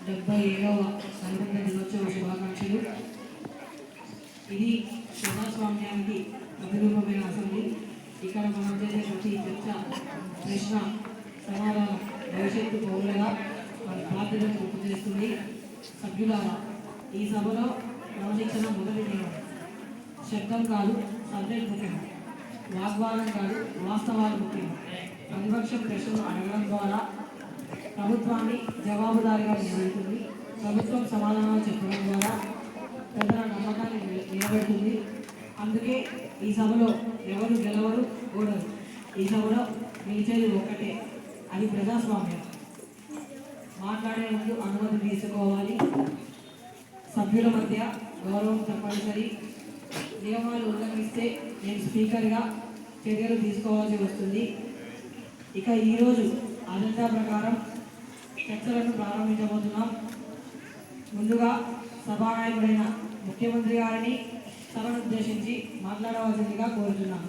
77వ గణతంత్ర దినోత్సవ శుభాకాంక్షలు. ఇది ప్రజాస్వామ్యానికి ప్రతిరూపమైన అసెంబ్లీ. ఇక్కడ మనం చేసే ప్రతి చర్చ, ప్రశ్న, సమాధానం భవిష్యత్తు పౌరులుగా మన బాధ్యతను గుర్తు చేస్తుంది. సభ్యులారా, ఈ సభలో గమనించిన మొదటి నియమం: శబ్దం కాదు, సబ్జెక్ట్ ముఖ్యం. వాగ్వాదం కాదు, వాస్తవాలు ముఖ్యం. ప్రతిపక్షం ప్రశ్నలు అడగడం ద్వారా ప్రభుత్వాన్ని జవాబుదారీగా నిలబెడుతుంది. ప్రభుత్వం సమాధానాలు చెప్పడం ద్వారా ప్రజల నమ్మకాన్ని నిలబెడుతుంది. అందుకే ఈ సభలో ఎవరు గెలవరు, ఓడరు. ఈ సభలో నిలిచేది ఒక్కటే, అది ప్రజాస్వామ్యం. మాట్లాడే ముందు అనుమతి తీసుకోవాలి. సభ్యుల మధ్య గౌరవం తప్పనిసరి. నియమాలు ఉల్లంఘిస్తే నేను స్పీకర్గా చర్యలు తీసుకోవాల్సి వస్తుంది. ఇక ఈరోజు అజెండా ప్రకారం చర్చలను ప్రారంభించబోతున్నాం. ముందుగా సభానాయకుడైన ముఖ్యమంత్రి గారిని సభను ఉద్దేశించి మాట్లాడవలసిందిగా కోరుతున్నాను.